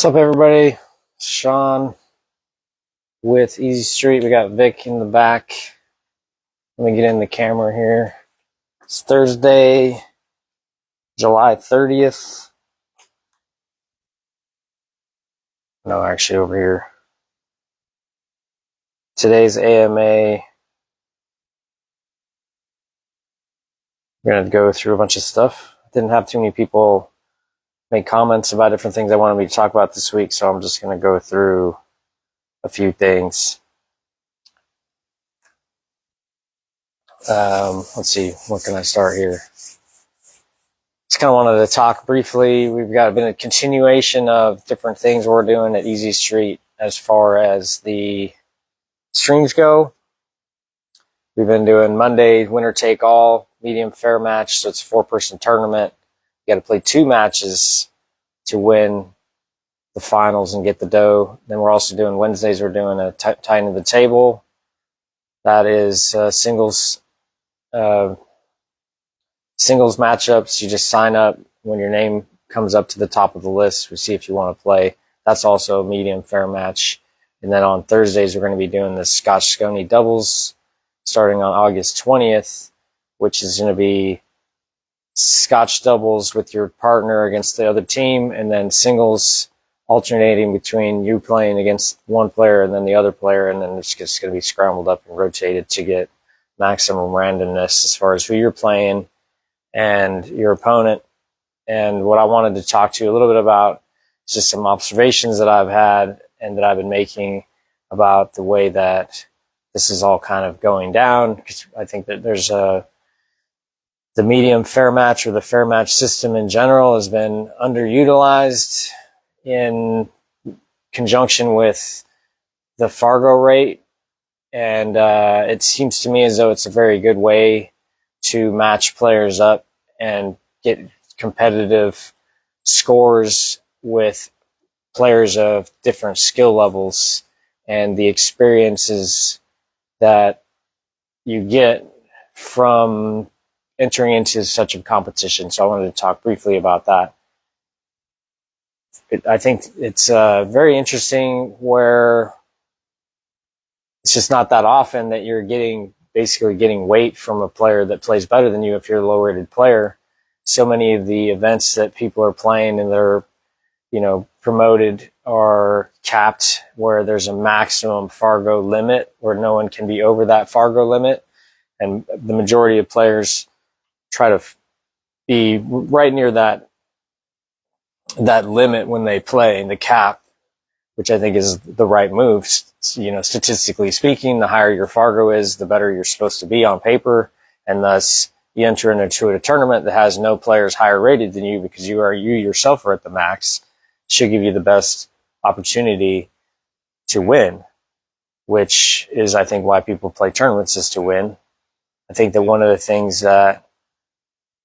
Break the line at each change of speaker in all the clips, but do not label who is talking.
What's up, everybody? Shawn with Easy Street. We got Vic in the back. Let me get in the camera here. It's Thursday, July 30th. No, actually over here. Today's AMA. We're going to go through a bunch of stuff. Didn't have too many people make comments about different things I wanted me to talk about this week, so I'm just going to go through a few things. Let's see, where can I start here? Just kind of wanted to talk briefly. We've got been a continuation of different things we're doing at Easy Street as far as the streams go. We've been doing Monday winner take all, medium fair match, so it's a 4-person tournament. You got to play 2 matches to win the finals and get the dough. Then we're also doing Wednesdays. We're doing a tie to the table. That is singles matchups. You just sign up when your name comes up to the top of the list. We see if you want to play. That's also a medium fair match. And then on Thursdays, we're going to be doing the Scotch Scony doubles starting on August 20th, which is going to be Scotch doubles with your partner against the other team, and then singles alternating between you playing against one player and then the other player, and then it's just going to be scrambled up and rotated to get maximum randomness as far as who you're playing and your opponent. And what I wanted to talk to you a little bit about is just some observations that I've had and that I've been making about the way that this is all kind of going down, because I think that there's the medium fair match or the fair match system in general has been underutilized in conjunction with the Fargo rate. And it seems to me as though it's a very good way to match players up and get competitive scores with players of different skill levels, and the experiences that you get from entering into such a competition. So I wanted to talk briefly about that. I think it's very interesting where it's just not that often that you're basically getting weight from a player that plays better than you if you're a low-rated player. So many of the events that people are playing and they're, promoted are capped where there's a maximum Fargo limit where no one can be over that Fargo limit. And the majority of players try to be right near that limit when they play, the cap, which I think is the right move. Statistically speaking, the higher your Fargo is, the better you're supposed to be on paper. And thus you enter into a tournament that has no players higher rated than you because you yourself are at the max. Should give you the best opportunity to win, which is, I think, why people play tournaments, is to win. I think that one of the things that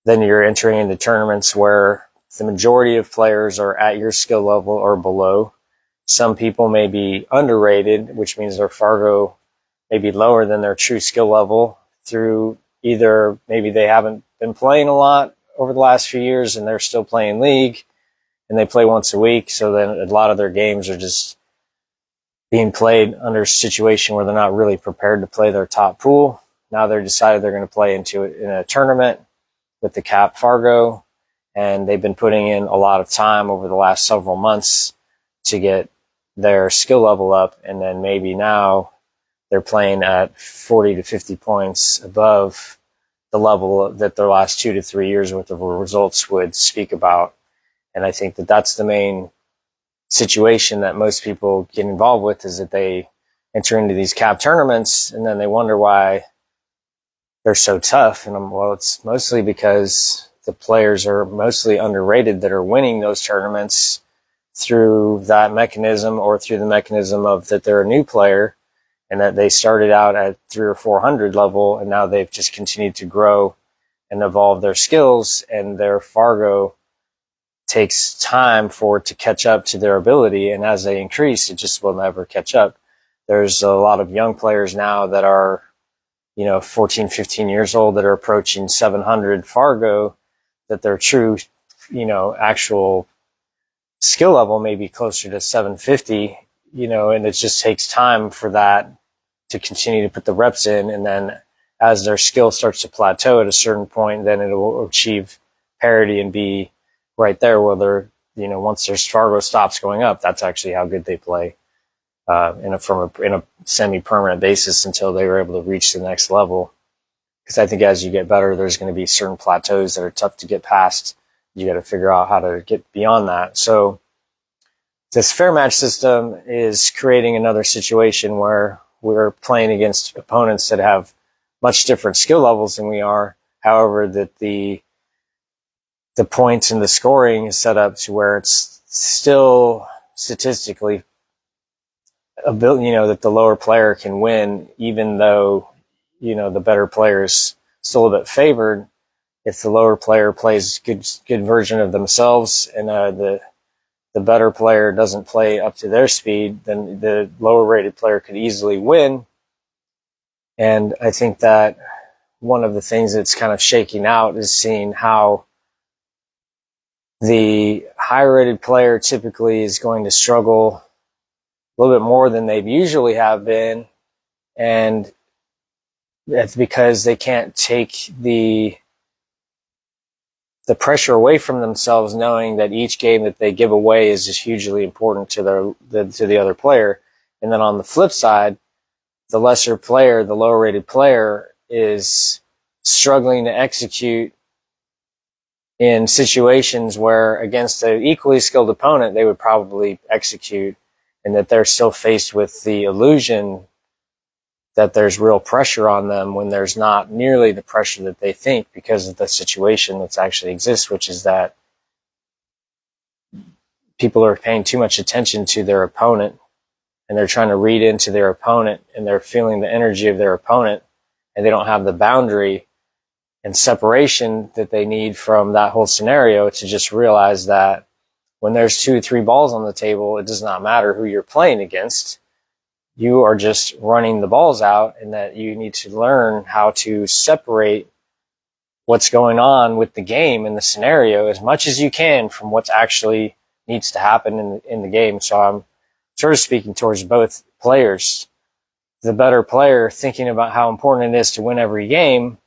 then you're entering into tournaments where the majority of players are at your skill level or below. Some people may be underrated, which means their Fargo may be lower than their true skill level through either maybe they haven't been playing a lot over the last few years and they're still playing league and they play once a week. So then a lot of their games are just being played under a situation where they're not really prepared to play their top pool. Now they're decided they're going to play into it in a tournament with the cap Fargo, and they've been putting in a lot of time over the last several months to get their skill level up, and then maybe now they're playing at 40 to 50 points above the level that their last 2 to 3 years worth of results would speak about. And I think that that's the main situation that most people get involved with, is that they enter into these cap tournaments and then they wonder why they're so tough. And it's mostly because the players are mostly underrated that are winning those tournaments through that mechanism, or through the mechanism of that they're a new player and that they started out at 300 or 400 level and now they've just continued to grow and evolve their skills, and their Fargo takes time for it to catch up to their ability. And as they increase, it just will never catch up. There's a lot of young players now that are, 14, 15 years old that are approaching 700 Fargo, that their true, actual skill level may be closer to 750, and it just takes time for that to continue to put the reps in. And then as their skill starts to plateau at a certain point, then it will achieve parity and be right there where they're, once their Fargo stops going up, that's actually how good they play in a semi-permanent basis until they were able to reach the next level. Because I think as you get better, there's going to be certain plateaus that are tough to get past. You got to figure out how to get beyond that. So this fair match system is creating another situation where we're playing against opponents that have much different skill levels than we are. However, that the points and the scoring is set up to where it's still statistically that the lower player can win, even though, the better player is still a bit favored. If the lower player plays good version of themselves and the better player doesn't play up to their speed, then the lower rated player could easily win. And I think that one of the things that's kind of shaking out is seeing how the higher rated player typically is going to struggle a little bit more than they usually have been. And that's because they can't take the pressure away from themselves, knowing that each game that they give away is just hugely important to the other player. And then on the flip side, the lesser player, the lower rated player, is struggling to execute in situations where against an equally skilled opponent, they would probably execute, and that they're still faced with the illusion that there's real pressure on them when there's not nearly the pressure that they think because of the situation that's actually exists, which is that people are paying too much attention to their opponent and they're trying to read into their opponent and they're feeling the energy of their opponent, and they don't have the boundary and separation that they need from that whole scenario to just realize that when there's 2 or 3 balls on the table, it does not matter who you're playing against. You are just running the balls out, and that you need to learn how to separate what's going on with the game and the scenario as much as you can from what actually needs to happen in the game. So I'm sort of speaking towards both players. The better player thinking about how important it is to win every game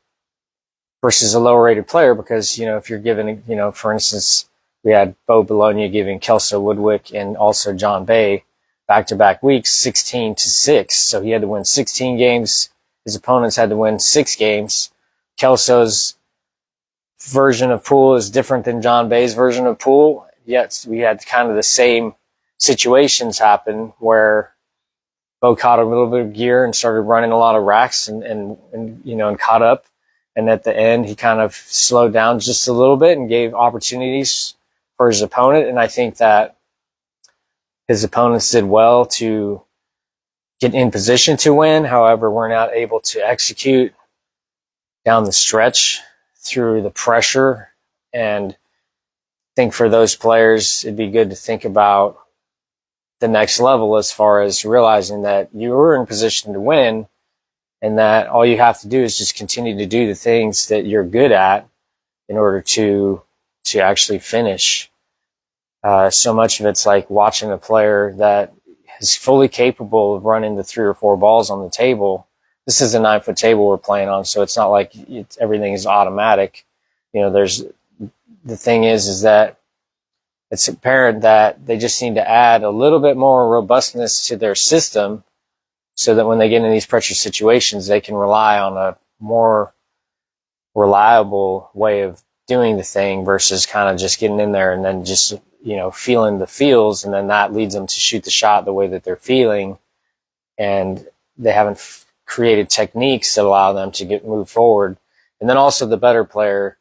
versus a lower rated player, because, if you're given, for instance, we had Bo Bologna giving Kelso Woodwick and also John Bay back-to-back weeks 16-6. So he had to win 16 games. His opponents had to win 6 games. Kelso's version of pool is different than John Bay's version of pool. Yet we had kind of the same situations happen where Bo caught a little bit of gear and started running a lot of racks and caught up. And at the end, he kind of slowed down just a little bit and gave opportunities for his opponent. And I think that his opponents did well to get in position to win. However, we're not able to execute down the stretch through the pressure. And I think for those players, it'd be good to think about the next level as far as realizing that you were in position to win, and that all you have to do is just continue to do the things that you're good at in order to actually finish. So much of it's like watching a player that is fully capable of running the 3 or 4 balls on the table. This is a 9-foot table we're playing on, so it's not like everything is automatic. The thing is that it's apparent that they just need to add a little bit more robustness to their system so that when they get in these pressure situations, they can rely on a more reliable way of doing the thing versus kind of just getting in there and then just, feeling the feels, and then that leads them to shoot the shot the way that they're feeling, and they haven't created techniques that allow them to move forward. And then also the better player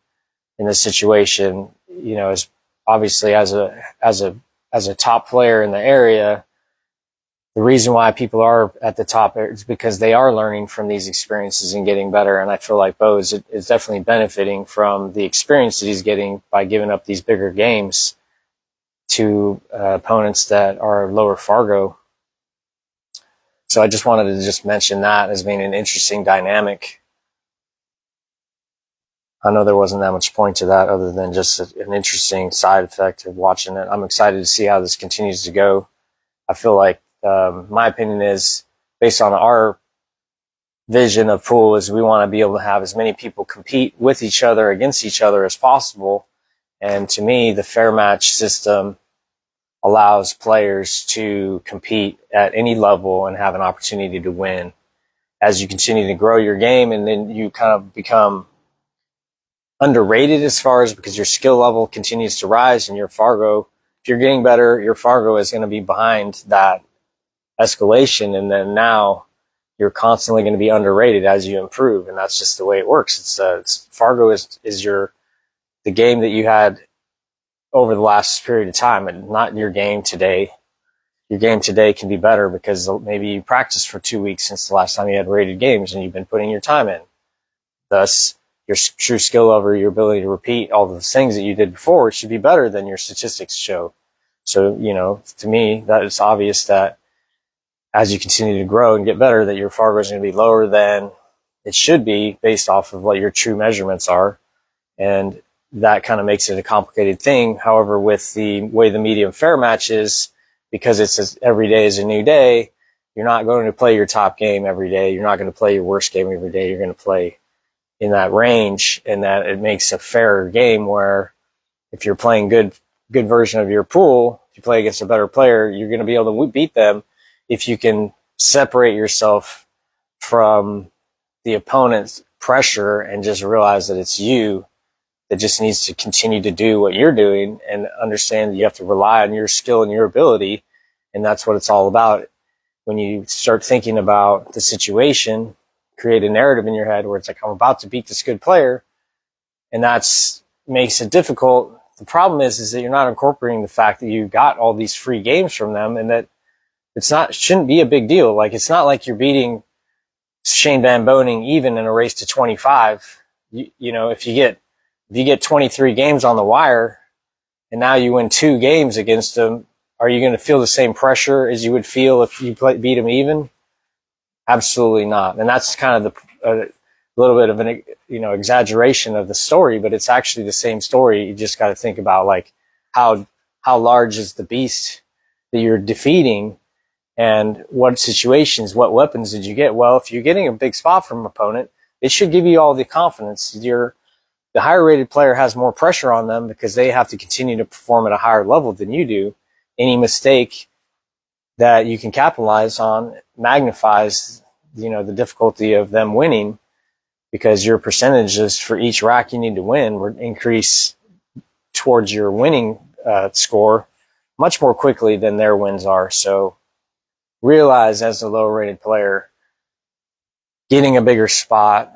in this situation, is obviously as a top player in the area. The reason why people are at the top is because they are learning from these experiences and getting better. And I feel like Bo is definitely benefiting from the experience that he's getting by giving up these bigger games to opponents that are lower Fargo. So I just wanted to just mention that as being an interesting dynamic. I know there wasn't that much point to that other than just an interesting side effect of watching it. I'm excited to see how this continues to go. I feel like, my opinion is, based on our vision of pool, is we want to be able to have as many people compete with each other against each other as possible. And to me, the fair match system allows players to compete at any level and have an opportunity to win as you continue to grow your game. And then you kind of become underrated as far as, because your skill level continues to rise, and your Fargo, if you're getting better, your Fargo is going to be behind that escalation. And then now you're constantly going to be underrated as you improve. And that's just the way it works. It's Fargo is the game that you had over the last period of time, and not your game today. Your game today can be better because maybe you practiced for 2 weeks since the last time you had rated games, and you've been putting your time in. Thus, your true skill level, your ability to repeat all those things that you did before should be better than your statistics show. So, to me, that it's obvious that as you continue to grow and get better, that your Fargo is going to be lower than it should be based off of what your true measurements are. And that kind of makes it a complicated thing. However, with the way the medium fair match is, because every day is a new day, you're not going to play your top game every day. You're not going to play your worst game every day. You're going to play in that range, and that it makes a fairer game where if you're playing good version of your pool, if you play against a better player, you're going to be able to beat them if you can separate yourself from the opponent's pressure and just realize that it's you that just needs to continue to do what you're doing, and understand that you have to rely on your skill and your ability. And that's what it's all about. When you start thinking about the situation, create a narrative in your head where it's like, I'm about to beat this good player, and that's makes it difficult. The problem is that you're not incorporating the fact that you got all these free games from them, and that shouldn't be a big deal. Like, it's not like you're beating Shane Van Boning even in a race to 25. If you get 23 games on the wire and now you win 2 games against them, are you going to feel the same pressure as you would feel if you beat him even? Absolutely not. And that's kind of a little bit of an exaggeration of the story, but it's actually the same story. You just got to think about, like, how large is the beast that you're defeating, and what situations, what weapons did you get? Well, if you're getting a big spot from an opponent, it should give you all the confidence. The higher rated player has more pressure on them because they have to continue to perform at a higher level than you do. Any mistake that you can capitalize on magnifies, the difficulty of them winning, because your percentages for each rack you need to win will increase towards your winning score much more quickly than their wins are. So realize, as a lower rated player, getting a bigger spot,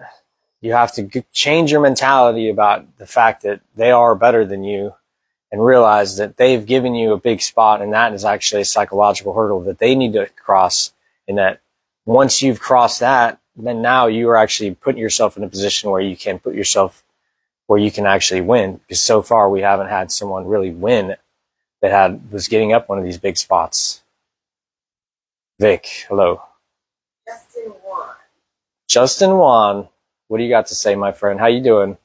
you have to change your mentality about the fact that they are better than you, and realize that they've given you a big spot, and that is actually a psychological hurdle that they need to cross. And that once you've crossed that, then now you are actually putting yourself in a position where you can put yourself where you can actually win. Because so far we haven't had someone really win that was getting up one of these big spots. Vic, hello. Justin Juan. What do you got to say, my friend? How you doing?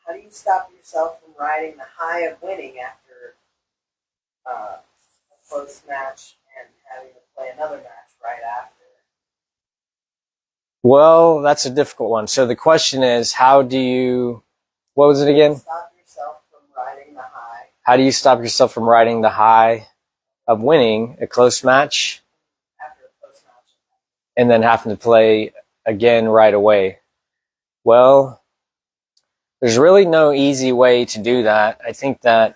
How do you stop yourself from riding the high of winning after a close match and having to play another match right after?
Well, that's a difficult one. So the question is, what was it again?
Stop yourself from riding the high.
How do you stop yourself from riding the high of winning a close match
After a close match,
and then having to play again right away? Well, there's really no easy way to do that. I think that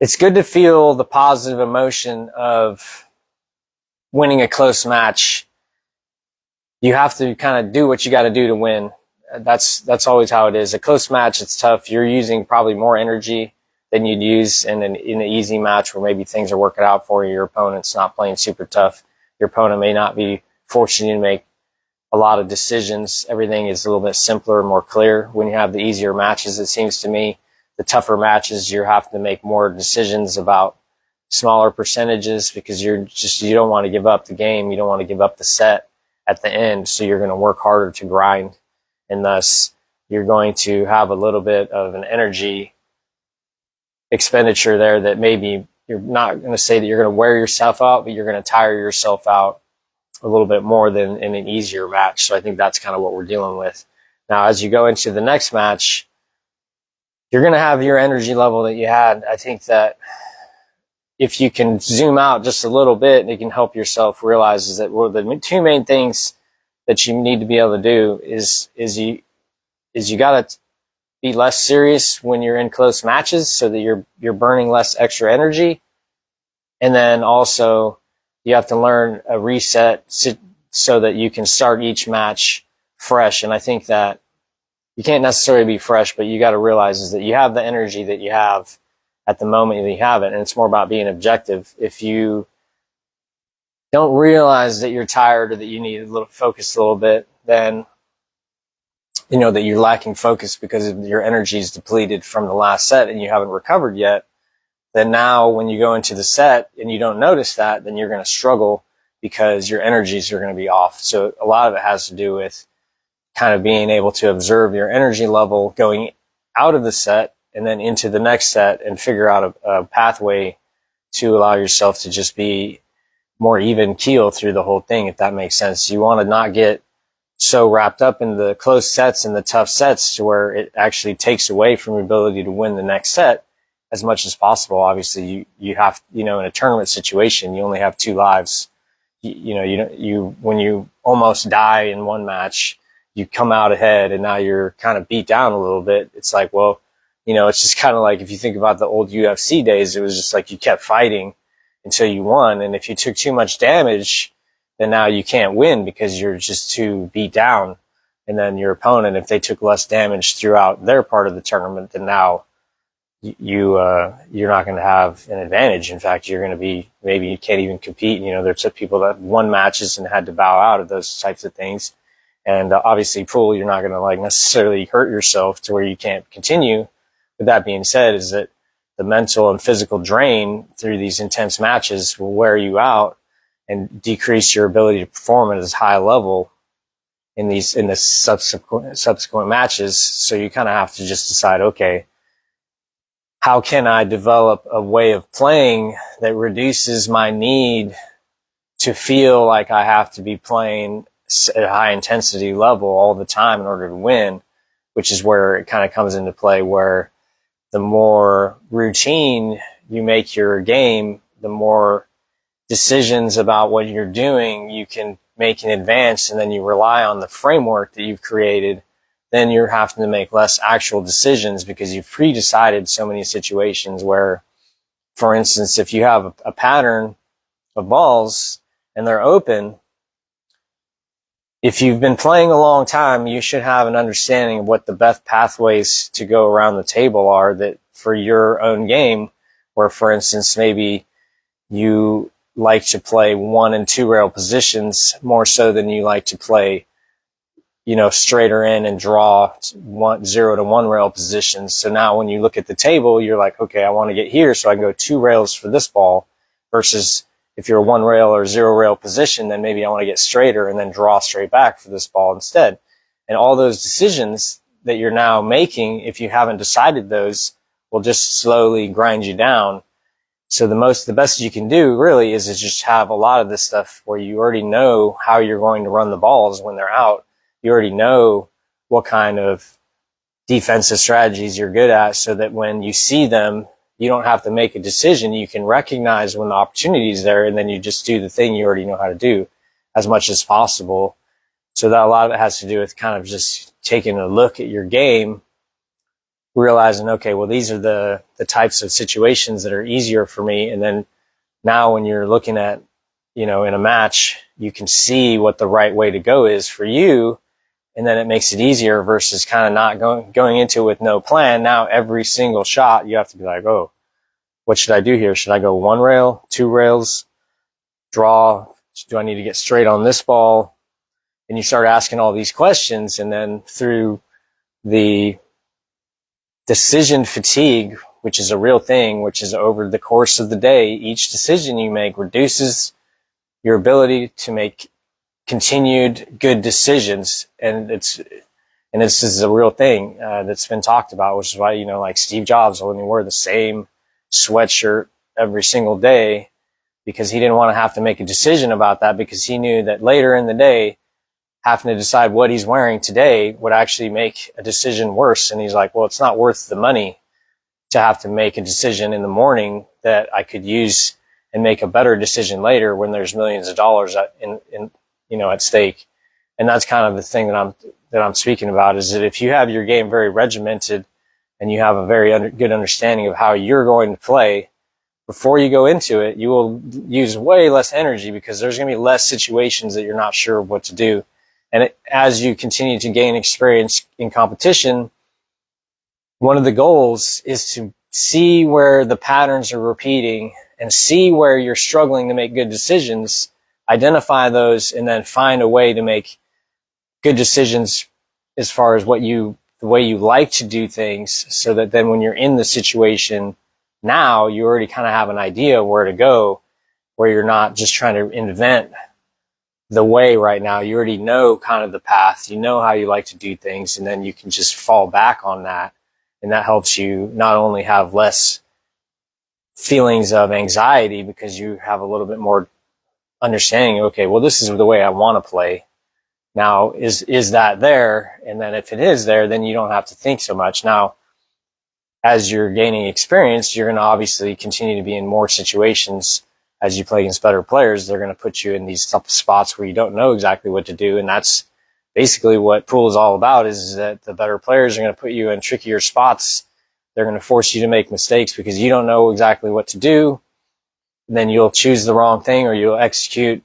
it's good to feel the positive emotion of winning a close match. You have to kind of do what you got to do to win. That's always how it is. A close match, it's tough. You're using probably more energy than you'd use in an easy match where maybe things are working out for you. Your opponent's not playing super tough. Your opponent may not be forcing you to make a lot of decisions. Everything is a little bit simpler and more clear when you have the easier matches. It seems to me the tougher matches, you're having to make more decisions about smaller percentages, because you don't want to give up the game. You don't want to give up the set. at the end. So you're going to work harder to grind, and thus you're going to have a little bit of an energy expenditure there that maybe you're not going to say that you're going to wear yourself out, but you're going to tire yourself out a little bit more than in an easier match. So I think that's kind of what we're dealing with. Now, as you go into the next match, you're going to have your energy level that you had. I think that if you can zoom out just a little bit, it can help yourself realize is that the two main things that you need to be able to do is you got to be less serious when you're in close matches so that you're burning less extra energy. And then also you have to learn a reset so that you can start each match fresh. And I think that you can't necessarily be fresh, but you got to realize is that you have the energy that you have at the moment that you have it. And it's more about being objective. If you don't realize that you're tired or that you need a little focus a little bit, then you know that you're lacking focus because your energy is depleted from the last set and you haven't recovered yet. Then now when you go into the set and you don't notice that, then you're going to struggle because your energies are going to be off. So a lot of it has to do with kind of being able to observe your energy level going out of the set and then into the next set and figure out a pathway to allow yourself to just be more even keel through the whole thing, if that makes sense. You want to not get so wrapped up in the close sets and the tough sets to where it actually takes away from your ability to win the next set as much as possible. Obviously, you have, in a tournament situation, you only have 2 lives. When you almost die in one match, you come out ahead and now you're kind of beat down a little bit. It's like, well, it's just kind of like if you think about the old UFC days, it was just like you kept fighting until you won. And if you took too much damage, then now you can't win because you're just too beat down. And then your opponent, if they took less damage throughout their part of the tournament, then now you're not going to have an advantage. In fact, you're going to be, maybe you can't even compete. There's people that won matches and had to bow out of those types of things. And obviously pool, you're not going to necessarily hurt yourself to where you can't continue. With that being said, is that the mental and physical drain through these intense matches will wear you out and decrease your ability to perform at as high a level in the subsequent matches. So you kind of have to just decide, okay, how can I develop a way of playing that reduces my need to feel like I have to be playing at a high intensity level all the time in order to win, which is where it kind of comes into play, where the more routine you make your game, the more decisions about what you're doing you can make in advance, and then you rely on the framework that you've created. Then you're having to make less actual decisions because you've pre-decided so many situations where, for instance, if you have a pattern of balls and they're open, if you've been playing a long time, you should have an understanding of what the best pathways to go around the table are that for your own game, where, for instance, maybe you like to play 1 and 2 rail positions more so than you like to play, straighter in and draw 0 to 1 rail positions. So now when you look at the table, you're like, okay, I want to get here so I can go 2 rails for this ball, versus if you're a 1 rail or 0 rail position, then maybe I want to get straighter and then draw straight back for this ball instead. And all those decisions that you're now making, if you haven't decided those, will just slowly grind you down. So the best you can do really is just have a lot of this stuff where you already know how you're going to run the balls when they're out. You already know what kind of defensive strategies you're good at, so that when you see them, you don't have to make a decision. You can recognize when the opportunity is there, and then you just do the thing you already know how to do as much as possible. So that a lot of it has to do with kind of just taking a look at your game, realizing, okay, well, these are the types of situations that are easier for me. And then now when you're looking at, in a match, you can see what the right way to go is for you. And then it makes it easier versus kind of not going into it with no plan. Now every single shot, you have to be like, oh, what should I do here? Should I go 1 rail, 2 rails, draw? Do I need to get straight on this ball? And you start asking all these questions. And then through the decision fatigue, which is a real thing, which is over the course of the day, each decision you make reduces your ability to make continued good decisions. And this is a real thing that's been talked about, which is why, like Steve Jobs only wore the same sweatshirt every single day, because he didn't want to have to make a decision about that, because he knew that later in the day, having to decide what he's wearing today would actually make a decision worse. And he's like, well, it's not worth the money to have to make a decision in the morning that I could use and make a better decision later when there's millions of dollars at stake. And that's kind of the thing that I'm speaking about, is that if you have your game very regimented and you have a very good understanding of how you're going to play, before you go into it, you will use way less energy, because there's going to be less situations that you're not sure what to do. And as you continue to gain experience in competition, one of the goals is to see where the patterns are repeating and see where you're struggling to make good decisions, identify those, and then find a way to make good decisions as far as the way you like to do things, so that then when you're in the situation now, you already kind of have an idea where to go, where you're not just trying to invent the way right now. You already know kind of the path, you know how you like to do things, and then you can just fall back on that. And that helps you not only have less feelings of anxiety, because you have a little bit more understanding, okay, well, this is the way I want to play. Now, is that there? And then if it is there, then you don't have to think so much. Now, as you're gaining experience, you're going to obviously continue to be in more situations. As you play against better players, they're going to put you in these spots where you don't know exactly what to do. And that's basically what pool is all about, is that the better players are going to put you in trickier spots. They're going to force you to make mistakes because you don't know exactly what to do. And then you'll choose the wrong thing, or you'll execute,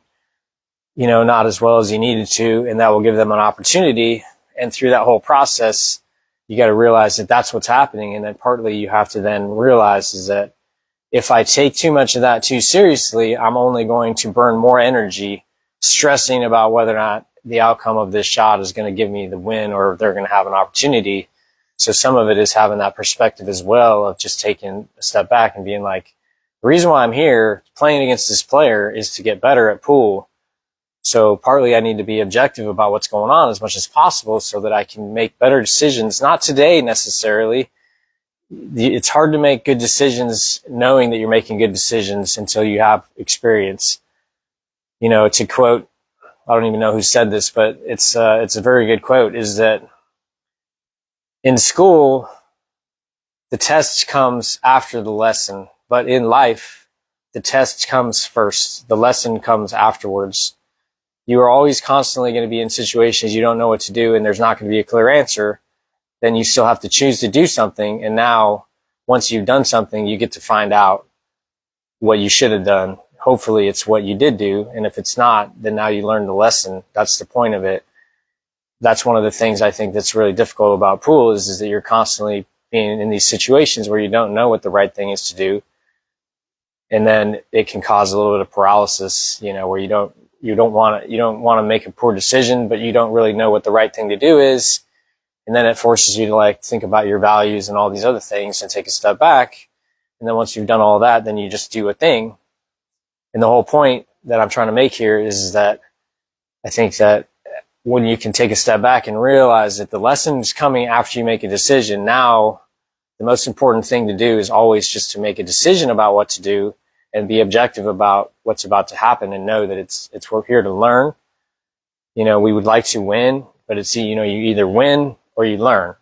not as well as you needed to. And that will give them an opportunity. And through that whole process, you got to realize that that's what's happening. And then partly you have to then realize is that if I take too much of that too seriously, I'm only going to burn more energy stressing about whether or not the outcome of this shot is going to give me the win, or they're going to have an opportunity. So some of it is having that perspective as well, of just taking a step back and being like, the reason why I'm here playing against this player is to get better at pool. So partly I need to be objective about what's going on as much as possible, so that I can make better decisions. Not today necessarily. It's hard to make good decisions knowing that you're making good decisions until you have experience. To quote, I don't even know who said this, but it's a very good quote, is that in school, the test comes after the lesson, but in life, the test comes first. The lesson comes afterwards. You are always constantly going to be in situations you don't know what to do, and there's not going to be a clear answer. Then you still have to choose to do something. And now, once you've done something, you get to find out what you should have done. Hopefully it's what you did do. And if it's not, then now you learn the lesson. That's the point of it. That's one of the things I think that's really difficult about pool is that you're constantly being in these situations where you don't know what the right thing is to do. And then it can cause a little bit of paralysis, where you don't want to make a poor decision, but you don't really know what the right thing to do is. And then it forces you to think about your values and all these other things and take a step back. And then once you've done all that, then you just do a thing. And the whole point that I'm trying to make here is that I think that when you can take a step back and realize that the lesson's coming after you make a decision, now the most important thing to do is always just to make a decision about what to do and be objective about what's about to happen, and know that we're here to learn. We would like to win, but you either win or you learn.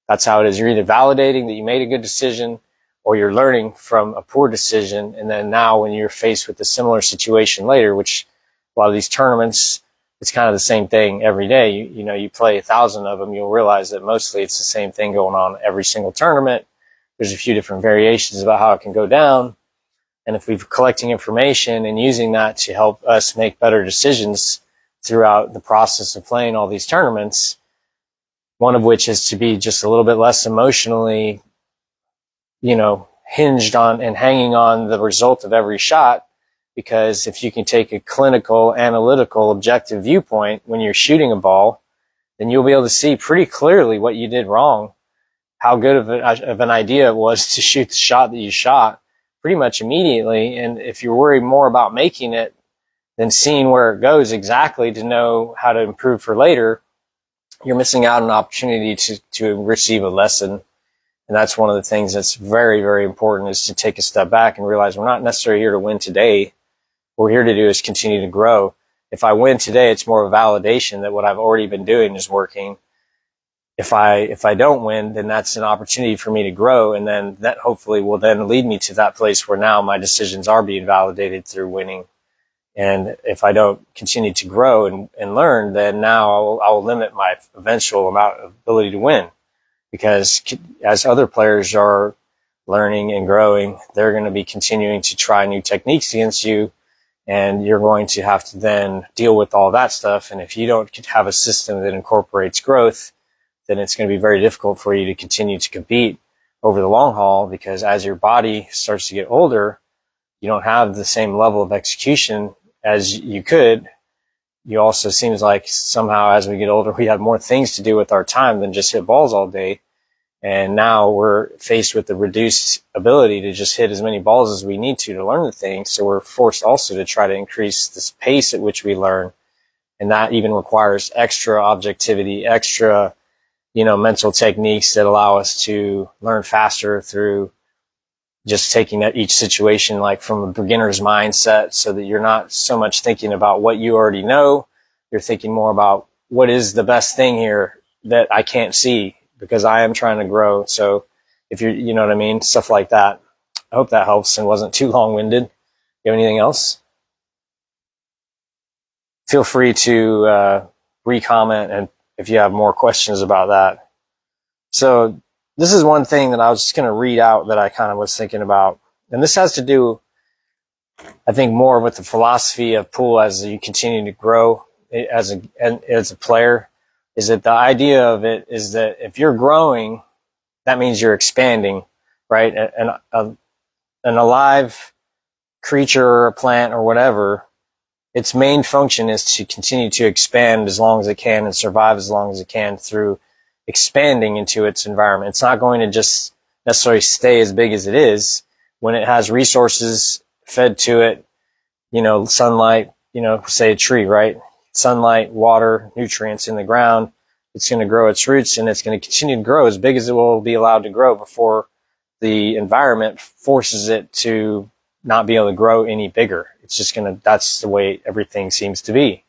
That's how it is. You're either validating that you made a good decision, or you're learning from a poor decision. And then now when you're faced with a similar situation later, which a lot of these tournaments, it's kind of the same thing every day. You play 1,000 of them, you'll realize that mostly it's the same thing going on every single tournament. There's a few different variations about how it can go down. And if we're collecting information and using that to help us make better decisions throughout the process of playing all these tournaments, one of which is to be just a little bit less emotionally, hinged on and hanging on the result of every shot. Because if you can take a clinical, analytical, objective viewpoint when you're shooting a ball, then you'll be able to see pretty clearly what you did wrong, how good of an idea it was to shoot the shot that you shot pretty much immediately. And if you're worried more about making it then seeing where it goes exactly to know how to improve for later, you're missing out on an opportunity to receive a lesson. And that's one of the things that's very, very important, is to take a step back and realize we're not necessarily here to win today. What we're here to do is continue to grow. If I win today, it's more of a validation that what I've already been doing is working. If I don't win, then that's an opportunity for me to grow. And then that hopefully will then lead me to that place where now my decisions are being validated through winning. And if I don't continue to grow and learn, then now I will limit my eventual amount of ability to win. Because as other players are learning and growing, they're going to be continuing to try new techniques against you, and you're going to have to then deal with all that stuff. And if you don't have a system that incorporates growth, then it's going to be very difficult for you to continue to compete over the long haul, because as your body starts to get older, you don't have the same level of execution as you could. You also seems like somehow as we get older, we have more things to do with our time than just hit balls all day. And now we're faced with the reduced ability to just hit as many balls as we need to learn the thing. So we're forced also to try to increase this pace at which we learn. And that even requires extra objectivity, extra, mental techniques that allow us to learn faster through just taking each situation like from a beginner's mindset, so that you're not so much thinking about what you already know. You're thinking more about what is the best thing here that I can't see, because I am trying to grow. So if you know what I mean? Stuff like that. I hope that helps and wasn't too long-winded. You have anything else? Feel free to re-comment, and if you have more questions about that. So this is one thing that I was just going to read out that I kind of was thinking about. And this has to do, I think, more with the philosophy of pool as you continue to grow as a player. Is that the idea of it is that if you're growing, that means you're expanding, right? An alive creature or a plant or whatever, its main function is to continue to expand as long as it can and survive as long as it can through expanding into its environment. It's not going to just necessarily stay as big as it is. When it has resources fed to it, sunlight, say a tree, right? Sunlight, water, nutrients in the ground, it's going to grow its roots, and it's going to continue to grow as big as it will be allowed to grow before the environment forces it to not be able to grow any bigger. It's just that's the way everything seems to be.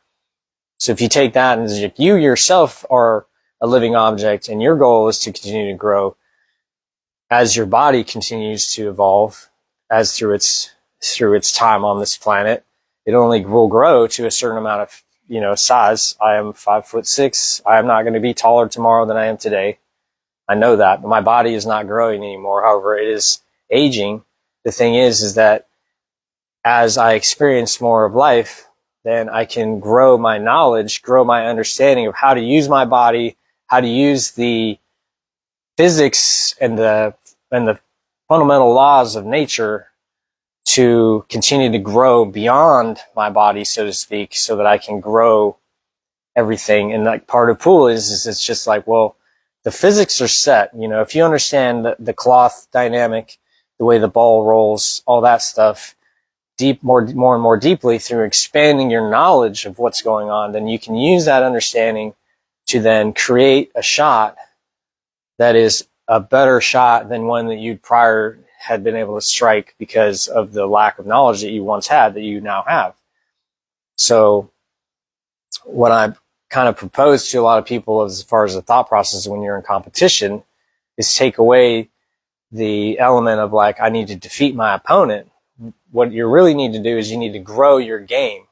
So if you take that and you yourself are a living object, and your goal is to continue to grow as your body continues to evolve, as through its time on this planet, it only will grow to a certain amount of, size. I am 5'6". I am not going to be taller tomorrow than I am today. I know that, but my body is not growing anymore. However, it is aging. The thing is that as I experience more of life, then I can grow my knowledge, grow my understanding of how to use my body, how to use the physics and the fundamental laws of nature to continue to grow beyond my body, so to speak, so that I can grow everything. And like part of pool is it's just like, well, the physics are set. If you understand the cloth dynamic, the way the ball rolls, all that stuff, more and more deeply through expanding your knowledge of what's going on, then you can use that understanding to then create a shot that is a better shot than one that you'd prior had been able to strike because of the lack of knowledge that you once had that you now have. So what I kind of propose to a lot of people as far as the thought process when you're in competition is take away the element of like, I need to defeat my opponent. What you really need to do is you need to grow your game.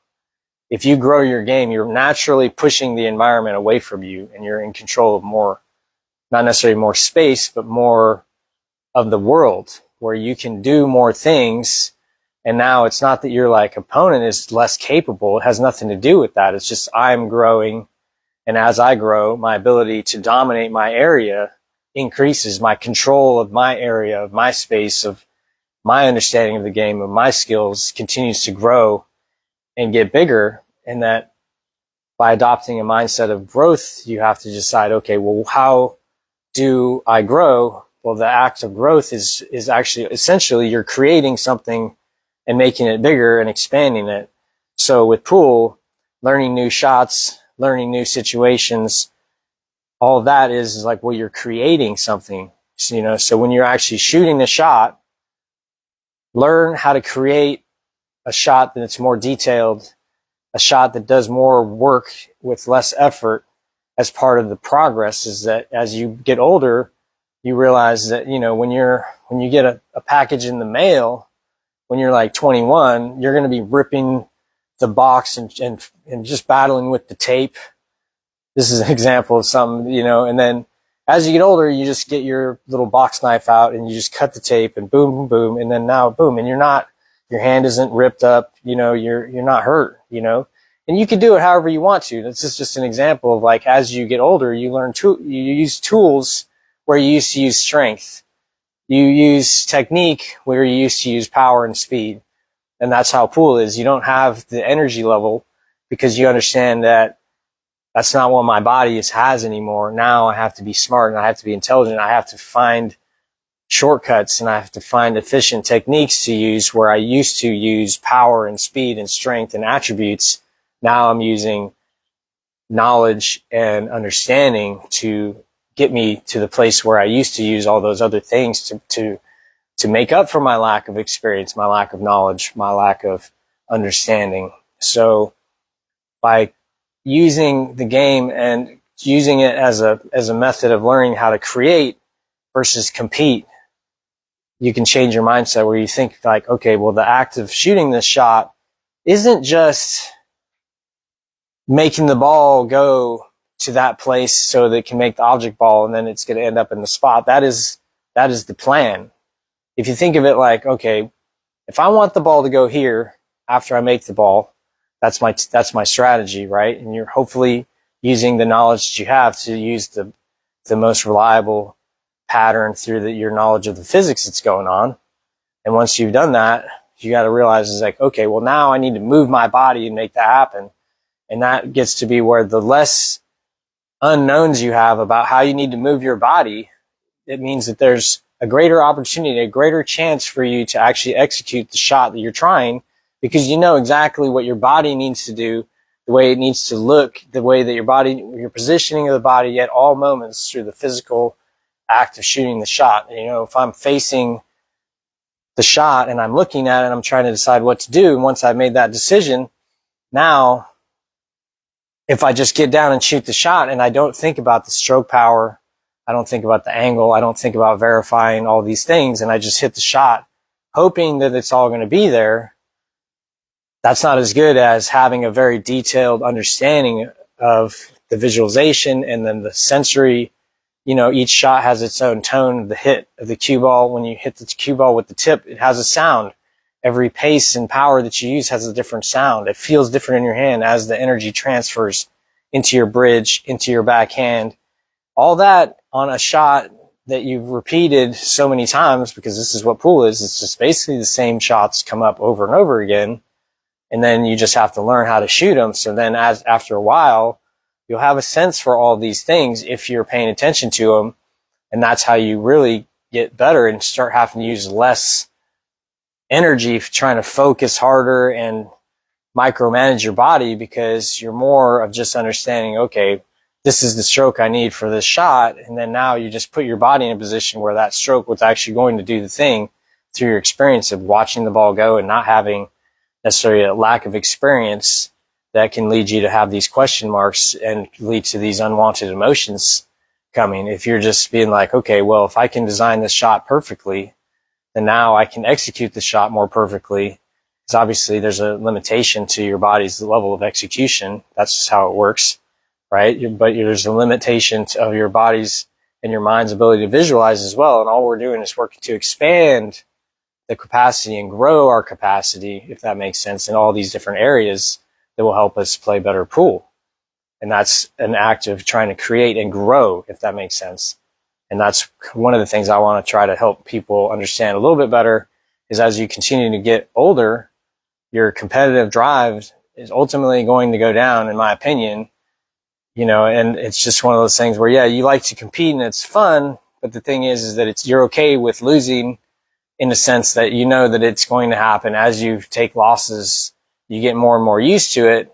If you grow your game, you're naturally pushing the environment away from you, and you're in control of more, not necessarily more space, but more of the world, where you can do more things. And now it's not that your opponent is less capable. It has nothing to do with that. It's just I'm growing. And as I grow, my ability to dominate my area increases. My control of my area, of my space, of my understanding of the game, of my skills continues to grow and get bigger. And that by adopting a mindset of growth, you have to decide, okay, well, how do I grow? Well, the act of growth is actually essentially you're creating something and making it bigger and expanding it. So with pool, learning new shots, learning new situations, all of that is like, well, you're creating something, so when you're actually shooting the shot, learn how to create a shot that's more detailed, a shot that does more work with less effort. As part of the progress is that as you get older, you realize that, when you get a package in the mail, when you're like 21, you're going to be ripping the box and just battling with the tape. This is an example of something, and then as you get older, you just get your little box knife out and you just cut the tape and boom, boom, boom. And then now boom. And your hand isn't ripped up, you're not hurt, and you can do it however you want to. This is just an example of like, as you get older, you use tools where you used to use strength. You use technique where you used to use power and speed. And that's how pool is. You don't have the energy level because you understand that that's not what my body has anymore. Now I have to be smart and I have to be intelligent. I have to find shortcuts and I have to find efficient techniques to use where I used to use power and speed and strength and attributes. Now I'm using knowledge and understanding to get me to the place where I used to use all those other things to make up for my lack of experience, my lack of knowledge, my lack of understanding. So by using the game and using it as a method of learning how to create versus compete, you can change your mindset where you think like, okay, well, the act of shooting this shot isn't just making the ball go to that place so that it can make the object ball and then it's going to end up in the spot. That is the plan. If you think of it like, okay, if I want the ball to go here after I make the ball, that's my strategy, right? And you're hopefully using the knowledge that you have to use the most reliable pattern through your knowledge of the physics that's going on. And once you've done that, you got to realize it's like, okay, well, now I need to move my body and make that happen. And that gets to be where the less unknowns you have about how you need to move your body, it means that there's a greater opportunity, a greater chance for you to actually execute the shot that you're trying, because you know exactly what your body needs to do, the way it needs to look, the way that your positioning of the body at all moments through the physical act of shooting the shot. If I'm facing the shot and I'm looking at it and I'm trying to decide what to do, and once I've made that decision, now if I just get down and shoot the shot and I don't think about the stroke power, I don't think about the angle, I don't think about verifying all these things, and I just hit the shot hoping that it's all going to be there, that's not as good as having a very detailed understanding of the visualization and then the sensory. Each shot has its own tone, the hit of the cue ball. When you hit the cue ball with the tip, it has a sound. Every pace and power that you use has a different sound. It feels different in your hand as the energy transfers into your bridge, into your backhand. All that on a shot that you've repeated so many times, because this is what pool is. It's just basically the same shots come up over and over again. And then you just have to learn how to shoot them. So then after a while, you'll have a sense for all these things if you're paying attention to them. And that's how you really get better and start having to use less energy trying to focus harder and micromanage your body, because you're more of just understanding, okay, this is the stroke I need for this shot. And then now you just put your body in a position where that stroke was actually going to do the thing through your experience of watching the ball go and not having necessarily a lack of experience that can lead you to have these question marks and lead to these unwanted emotions coming. If you're just being like, okay, well, if I can design this shot perfectly, then now I can execute the shot more perfectly. Because obviously there's a limitation to your body's level of execution. That's just how it works, right? But there's a limitation of your body's and your mind's ability to visualize as well. And all we're doing is working to expand the capacity and grow our capacity, if that makes sense, in all these different areas that will help us play better pool. And that's an act of trying to create and grow, if that makes sense. And that's one of the things I want to try to help people understand a little bit better, is as you continue to get older, your competitive drive is ultimately going to go down, in my opinion. And it's just one of those things where, yeah, you like to compete and it's fun, but the thing is that you're okay with losing, in the sense that you know that it's going to happen as you take losses you get more and more used to it,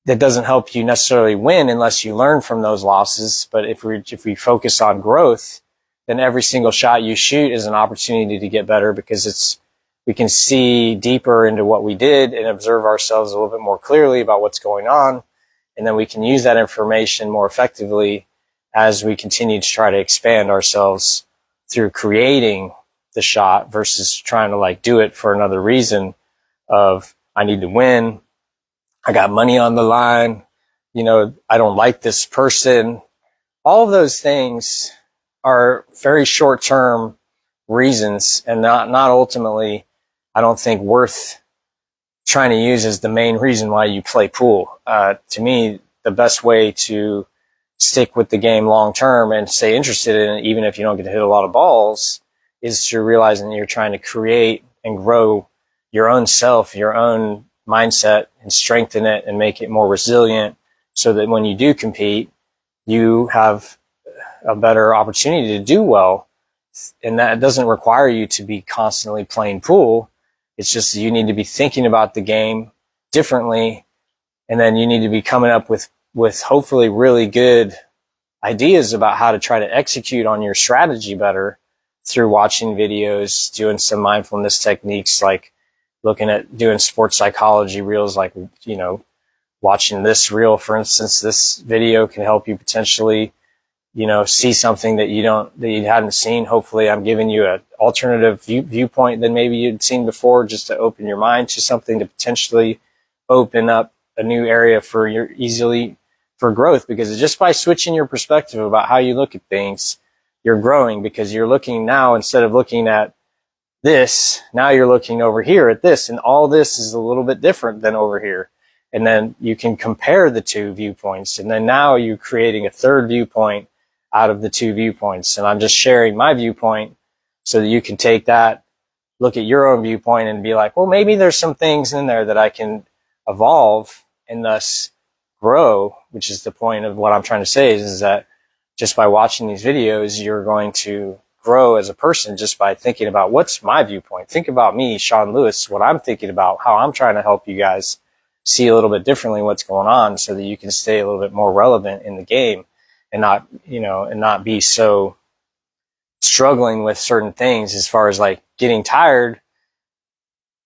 that doesn't help you necessarily win unless you learn from those losses. But if we focus on growth, then every single shot you shoot is an opportunity to get better, because we can see deeper into what we did and observe ourselves a little bit more clearly about what's going on. And then we can use that information more effectively as we continue to try to expand ourselves through creating the shot versus trying to like do it for another reason of, I need to win, I got money on the line, I don't like this person. All of those things are very short-term reasons, and not ultimately, I don't think, worth trying to use as the main reason why you play pool. To me, the best way to stick with the game long-term and stay interested in it, even if you don't get to hit a lot of balls, is to realizing that you're trying to create and grow your own self, your own mindset, and strengthen it and make it more resilient, so that when you do compete, you have a better opportunity to do well. And that doesn't require you to be constantly playing pool. It's just you need to be thinking about the game differently, and then you need to be coming up with hopefully really good ideas about how to try to execute on your strategy better through watching videos, doing some mindfulness techniques, like looking at doing sports psychology reels, like, watching this reel, for instance. This video can help you potentially, see something that you hadn't seen. Hopefully I'm giving you an alternative viewpoint than maybe you'd seen before, just to open your mind to something to potentially open up a new area for growth. Because just by switching your perspective about how you look at things, you're growing, because you're looking now, instead of looking at this, now you're looking over here at this, and all this is a little bit different than over here. And then you can compare the two viewpoints, and then now you're creating a third viewpoint out of the two viewpoints. And I'm just sharing my viewpoint so that you can take that, look at your own viewpoint, and be like, well, maybe there's some things in there that I can evolve and thus grow, which is the point of what I'm trying to say, is that just by watching these videos, you're going to grow as a person just by thinking about, what's my viewpoint? Think about me, Shawn Lewis, what I'm thinking about, how I'm trying to help you guys see a little bit differently what's going on, so that you can stay a little bit more relevant in the game, and not be so struggling with certain things. As far as like getting tired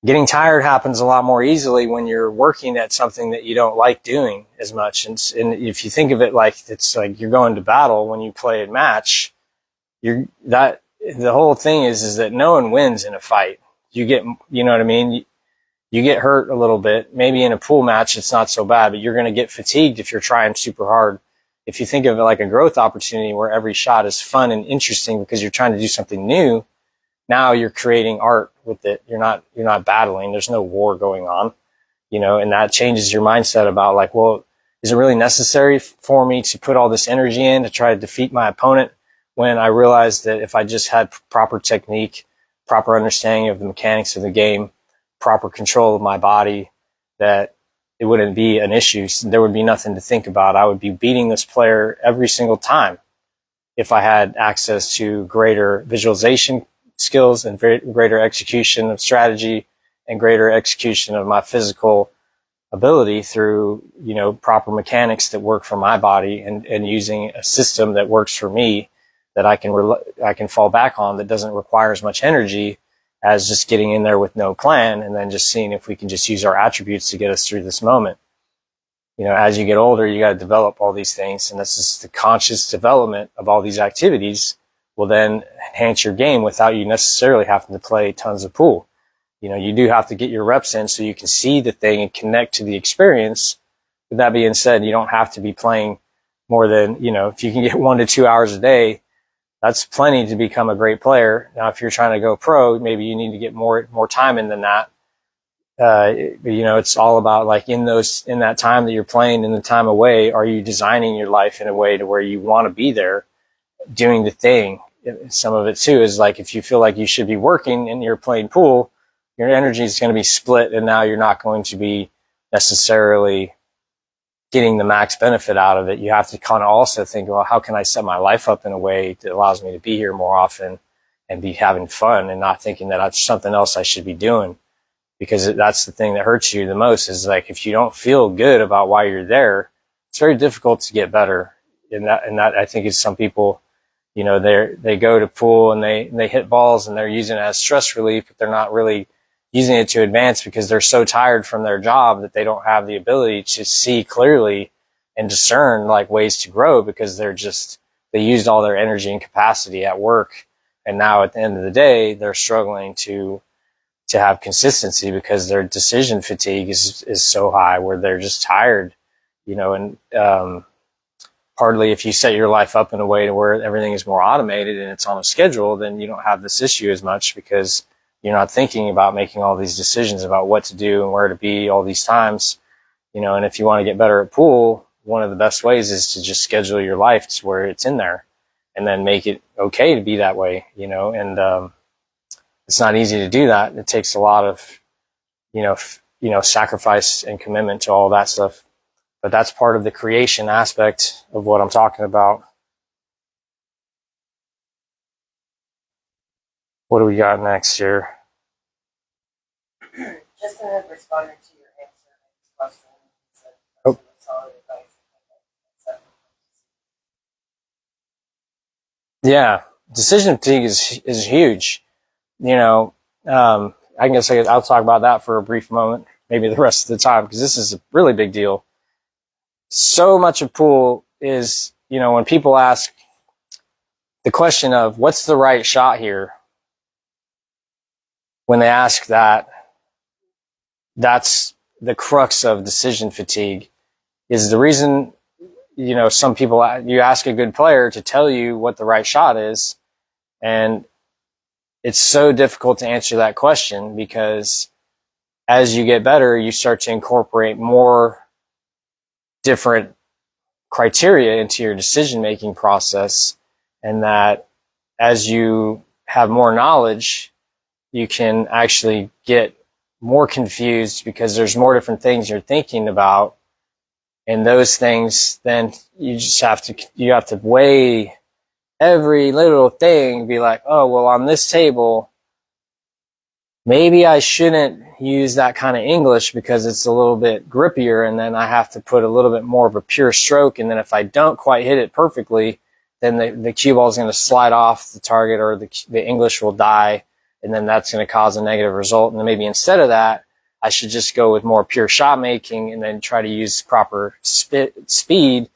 happens a lot more easily when you're working at something that you don't like doing as much. And if you think of it like, it's like you're going to battle when you play a match, the whole thing is that no one wins in a fight. You get, you know what I mean? You get hurt a little bit. Maybe in a pool match, it's not so bad, but you're going to get fatigued if you're trying super hard. If you think of it like a growth opportunity where every shot is fun and interesting because you're trying to do something new, now you're creating art with it. You're not battling. There's no war going on, and that changes your mindset about like, well, is it really necessary for me to put all this energy in to try to defeat my opponent, when I realized that if I just had proper technique, proper understanding of the mechanics of the game, proper control of my body, that it wouldn't be an issue. There would be nothing to think about. I would be beating this player every single time if I had access to greater visualization skills and greater execution of strategy and greater execution of my physical ability through, proper mechanics that work for my body, and using a system that works for me, that I can fall back on, that doesn't require as much energy as just getting in there with no plan and then just seeing if we can just use our attributes to get us through this moment. As you get older, you got to develop all these things, and this is the conscious development of all these activities will then enhance your game without you necessarily having to play tons of pool. You do have to get your reps in so you can see the thing and connect to the experience. With that being said, you don't have to be playing more than, if you can get 1 to 2 hours a day, that's plenty to become a great player. Now, if you're trying to go pro, maybe you need to get more time in than that. It's all about like in that time that you're playing, in the time away, are you designing your life in a way to where you want to be there doing the thing? Some of it too is like, if you feel like you should be working and you're playing pool, your energy is going to be split, and now you're not going to be necessarily getting the max benefit out of it. You have to kind of also think, well, how can I set my life up in a way that allows me to be here more often and be having fun, and not thinking that that's something else I should be doing. because that's the thing that hurts you the most is like, if you don't feel good about why you're there, it's very difficult to get better. And that I think is some people, you know, they go to pool and they hit balls and they're using it as stress relief, but they're not really using it to advance because they're so tired from their job that they don't have the ability to see clearly and discern like ways to grow because they used all their energy and capacity at work. And now at the end of the day, they're struggling to have consistency because their decision fatigue is so high where they're just tired, you know, and, partly if you set your life up in a way to where everything is more automated and it's on a schedule, then you don't have this issue as much because you're not thinking about making all these decisions about what to do and where to be all these times, you know. And if you want to get better at pool, one of the best ways is to just schedule your life to where it's in there and then make it okay to be that way, you know. And it's not easy to do that. It takes a lot of, you know, sacrifice and commitment to all that stuff. But that's part of the creation aspect of what I'm talking about. What do we got next here?
Just in responding to your answer to this question, said
Oh.
solid advice.
Yeah, decision fatigue is huge. You know, I guess I'll talk about that for a brief moment, maybe the rest of the time, because this is a really big deal. So much of pool is, you know, when people ask the question of what's the right shot here, when they ask that, that's the crux of decision fatigue. Is the reason, you know, some people, you ask a good player to tell you what the right shot is, and it's so difficult to answer that question because as you get better, you start to incorporate more different criteria into your decision-making process, and that as you have more knowledge, you can actually get more confused because there's more different things you're thinking about, and those things, then you have to weigh every little thing, be like, oh, well, on this table, maybe I shouldn't use that kind of English because it's a little bit grippier, and then I have to put a little bit more of a pure stroke, and then if I don't quite hit it perfectly, then the cue ball is going to slide off the target, or the English will die, and then that's going to cause a negative result. And then maybe instead of that, I should just go with more pure shot making and then try to use proper speed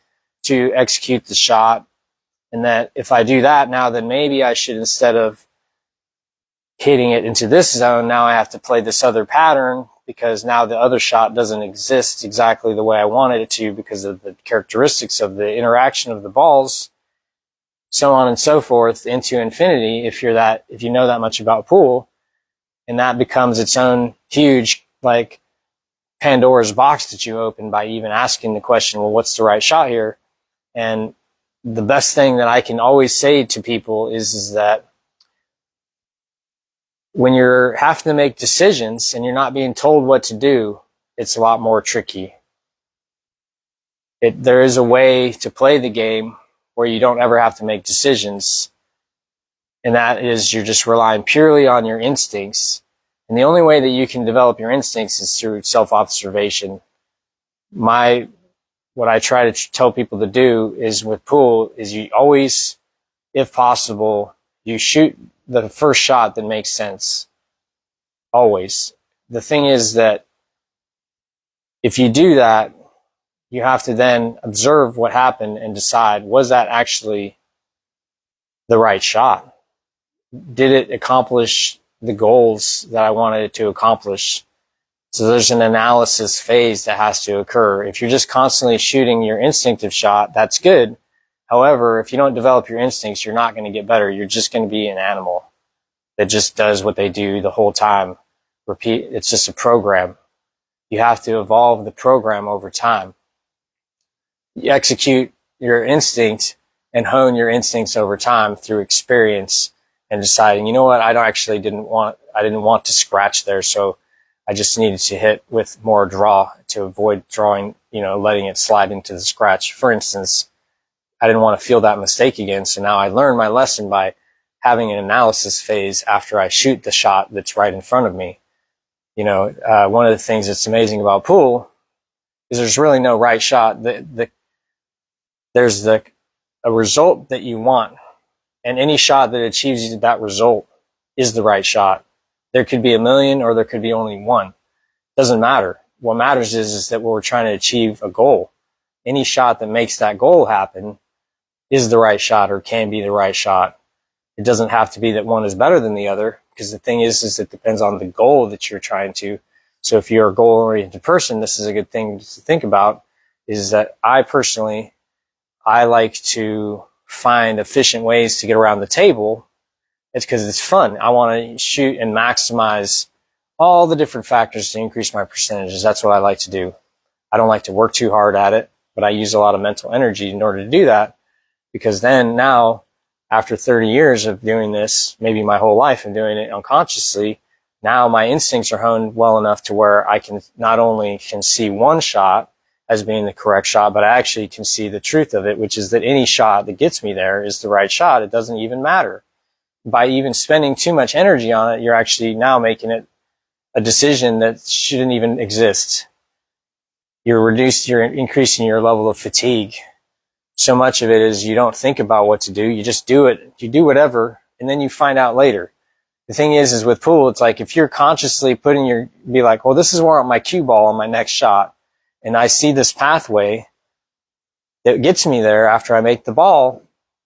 to execute the shot. And that if I do that now, then maybe I should, instead of hitting it into this zone, now I have to play this other pattern because now the other shot doesn't exist exactly the way I wanted it to because of the characteristics of the interaction of the balls, so on and so forth into infinity. If you know that much about pool, and that becomes its own huge, like, Pandora's box that you open by even asking the question, well, what's the right shot here? And the best thing that I can always say to people is that when you're having to make decisions and you're not being told what to do, it's a lot more tricky. There is a way to play the game where you don't ever have to make decisions, and that is you're just relying purely on your instincts. And the only way that you can develop your instincts is through self-observation. What I try to tell people to do is with pool is you always, if possible, you shoot the first shot that makes sense. Always. The thing is that if you do that, you have to then observe what happened and decide, was that actually the right shot? Did it accomplish the goals that I wanted it to accomplish? So there's an analysis phase that has to occur. If you're just constantly shooting your instinctive shot, that's good. However, if you don't develop your instincts, you're not going to get better. You're just going to be an animal that just does what they do the whole time. Repeat. It's just a program. You have to evolve the program over time. You execute your instinct and hone your instincts over time through experience and deciding, you know what, I didn't want to scratch there, so I just needed to hit with more draw to avoid drawing, letting it slide into the scratch. For instance, I didn't want to feel that mistake again, so now I learned my lesson by having an analysis phase after I shoot the shot that's right in front of me. One of the things that's amazing about pool is there's really no right shot. There's a result that you want, and any shot that achieves that result is the right shot. There could be a million or there could be only one. Doesn't matter. What matters is that we're trying to achieve a goal. Any shot that makes that goal happen is the right shot or can be the right shot. It doesn't have to be that one is better than the other, because the thing is it depends on the goal that you're trying to. So if you're a goal-oriented person, this is a good thing to think about, is that I like to find efficient ways to get around the table. It's because it's fun. I want to shoot and maximize all the different factors to increase my percentages. That's what I like to do. I don't like to work too hard at it, but I use a lot of mental energy in order to do that, because then now, after 30 years of doing this, maybe my whole life and doing it unconsciously, now my instincts are honed well enough to where I can not only can see one shot as being the correct shot, but I actually can see the truth of it, which is that any shot that gets me there is the right shot. It doesn't even matter. By even spending too much energy on it, you're actually now making it a decision that shouldn't even exist. You're increasing your level of fatigue. So much of it is you don't think about what to do. You just do it. You do whatever, and then you find out later. The thing is with pool, it's like if you're consciously be like, well, this is where my cue ball on my next shot, and I see this pathway that gets me there after I make the ball,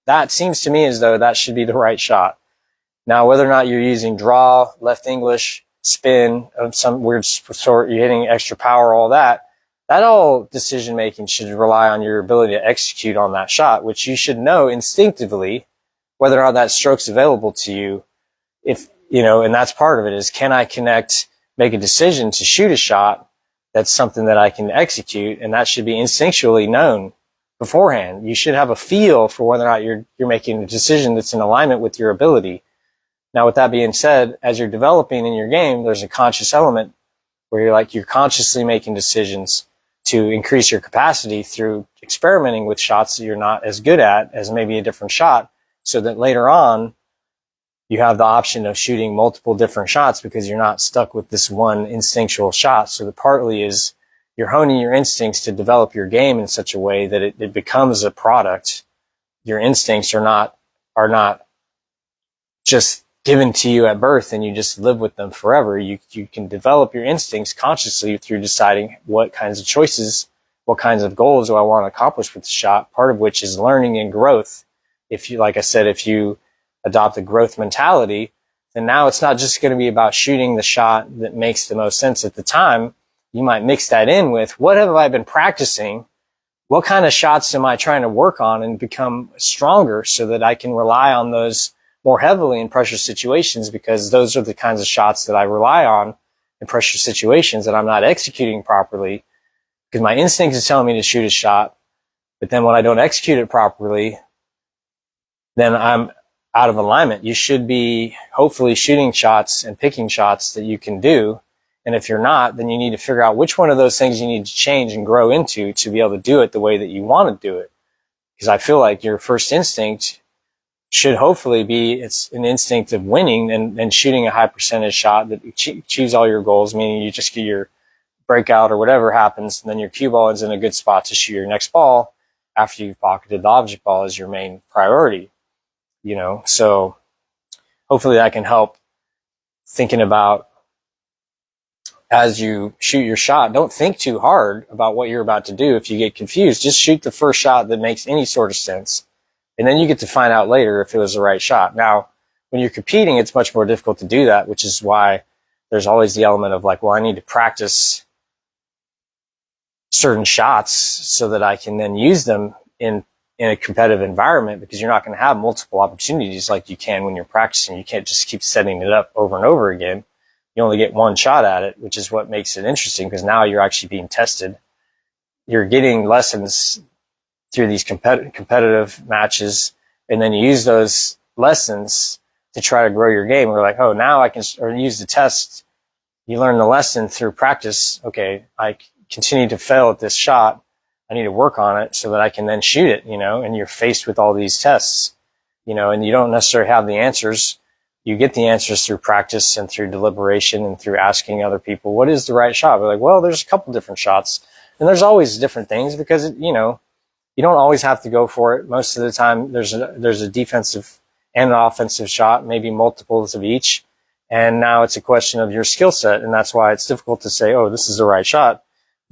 that seems to me as though that should be the right shot. Now, whether or not you're using draw, left English, spin of some weird sort, you're hitting extra power, all that all decision making should rely on your ability to execute on that shot, which you should know instinctively whether or not that stroke's available to you. And that's part of it, is can I make a decision to shoot a shot that's something that I can execute, and that should be instinctually known beforehand. You should have a feel for whether or not you're making a decision that's in alignment with your ability. Now, with that being said, as you're developing in your game, there's a conscious element where you're consciously making decisions to increase your capacity through experimenting with shots that you're not as good at as maybe a different shot, so that later on you have the option of shooting multiple different shots because you're not stuck with this one instinctual shot. So the partly is you're honing your instincts to develop your game in such a way that it becomes a product. Your instincts are not just given to you at birth and you just live with them forever. You can develop your instincts consciously through deciding what kinds of choices, what kinds of goals do I want to accomplish with the shot, part of which is learning and growth. If you adopt a growth mentality, then now it's not just going to be about shooting the shot that makes the most sense at the time. You might mix that in with, what have I been practicing? What kind of shots am I trying to work on and become stronger so that I can rely on those more heavily in pressure situations, because those are the kinds of shots that I rely on in pressure situations that I'm not executing properly, because my instinct is telling me to shoot a shot, but then when I don't execute it properly, then I'm out of alignment. You should be hopefully shooting shots and picking shots that you can do. And if you're not, then you need to figure out which one of those things you need to change and grow into to be able to do it the way that you want to do it. Because I feel like your first instinct should hopefully be, it's an instinct of winning and shooting a high percentage shot that achieves all your goals, meaning you just get your breakout or whatever happens, and then your cue ball is in a good spot to shoot your next ball after you've pocketed the object ball as your main priority. So hopefully that can help thinking about, as you shoot your shot, don't think too hard about what you're about to do. If you get confused, just shoot the first shot that makes any sort of sense. And then you get to find out later if it was the right shot. Now, when you're competing, it's much more difficult to do that, which is why there's always the element of like, well, I need to practice certain shots so that I can then use them in a competitive environment, because you're not going to have multiple opportunities like you can when you're practicing. You can't just keep setting it up over and over again. You only get one shot at it, which is what makes it interesting, because now you're actually being tested. You're getting lessons through these competitive matches, and then you use those lessons to try to grow your game. We're like, oh, now I can use the test. You learn the lesson through practice. Okay, I continue to fail at this shot. I need to work on it so that I can then shoot it, and you're faced with all these tests, and you don't necessarily have the answers, you get the answers through practice and through deliberation and through asking other people, what is the right shot? We're like, well, there's a couple different shots, and there's always different things because, you know, you don't always have to go for it. Most of the time, there's a defensive and an offensive shot, maybe multiples of each. And now it's a question of your skill set, and that's why it's difficult to say, oh, this is the right shot.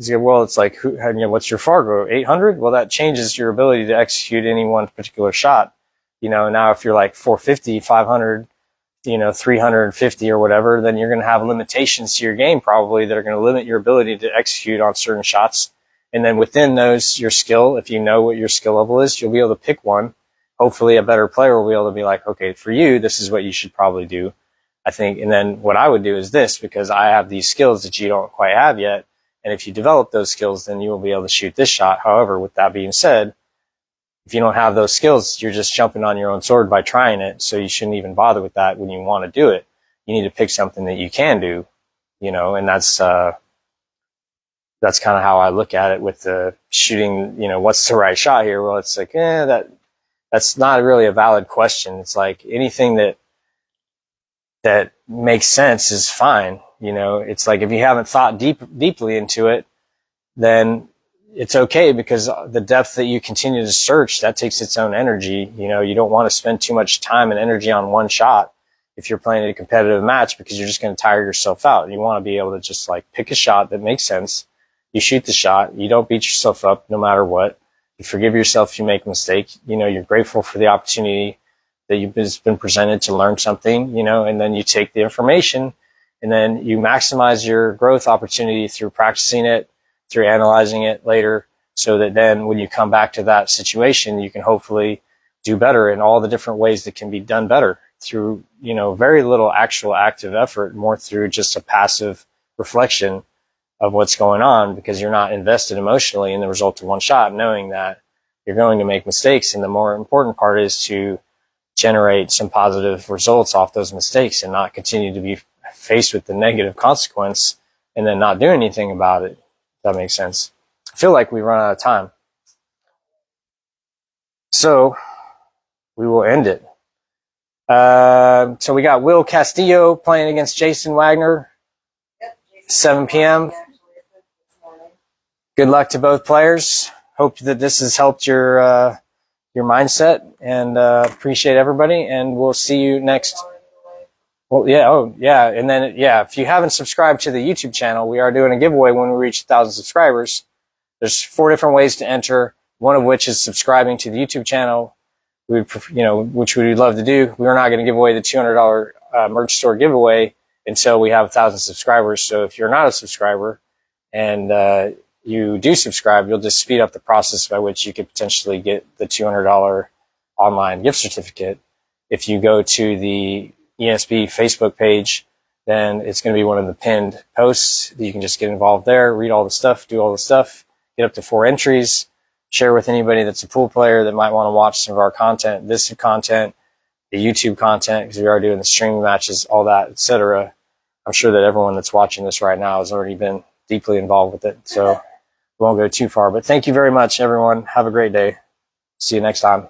Well, it's like, you know, what's your Fargo? 800? Well, that changes your ability to execute any one particular shot. You know, now if you're like 450, 500, you know, 350 or whatever, then you're going to have limitations to your game probably that are going to limit your ability to execute on certain shots. And then within those, your skill, if you know what your skill level is, you'll be able to pick one. Hopefully a better player will be able to be like, okay, for you, this is what you should probably do, I think. And then what I would do is this, because I have these skills that you don't quite have yet. And if you develop those skills, then you will be able to shoot this shot. However, with that being said, if you don't have those skills, you're just jumping on your own sword by trying it. So you shouldn't even bother with that when you want to do it. You need to pick something that you can do, you know, and that's kind of how I look at it with the shooting, you know, what's the right shot here? Well, it's like, that's not really a valid question. It's like anything that makes sense is fine. You know, it's like if you haven't thought deeply into it, then it's okay, because the depth that you continue to search, that takes its own energy. You know, you don't want to spend too much time and energy on one shot if you're playing a competitive match, because you're just going to tire yourself out. You want to be able to just like pick a shot that makes sense. You shoot the shot. You don't beat yourself up no matter what. You forgive yourself if you make a mistake. You know, you're grateful for the opportunity that you've been presented to learn something, you know, and then you take the information and then you maximize your growth opportunity through practicing it, through analyzing it later, so that then when you come back to that situation, you can hopefully do better in all the different ways that can be done better through, you know, very little actual active effort, more through just a passive reflection of what's going on, because you're not invested emotionally in the result of one shot, knowing that you're going to make mistakes. And the more important part is to generate some positive results off those mistakes and not continue to be faced with the negative consequence and then not do anything about it. That makes sense. I feel like we run out of time. So we will end it. So we got Will Castillo playing against Jason Wagner, 7 p.m. Good luck to both players. Hope that this has helped your mindset, and appreciate everybody. And we'll see you next. Well, yeah. Oh, yeah. And then, yeah, if you haven't subscribed to the YouTube channel, we are doing a giveaway when we reach 1,000 subscribers. There's 4 different ways to enter, one of which is subscribing to the YouTube channel, which we would love to do. We're not going to give away the $200 merch store giveaway until we have 1,000 subscribers. So if you're not a subscriber and you do subscribe, you'll just speed up the process by which you could potentially get the $200 online gift certificate. If you go to the ESB Facebook page, then it's going to be one of the pinned posts. You can just get involved there, read all the stuff, do all the stuff, get up to 4 entries, share with anybody that's a pool player that might want to watch some of our content, this content, the YouTube content, because we are doing the streaming matches, all that, etc. I'm sure that everyone that's watching this right now has already been deeply involved with it. So we won't go too far, but thank you very much, everyone. Have a great day. See you next time.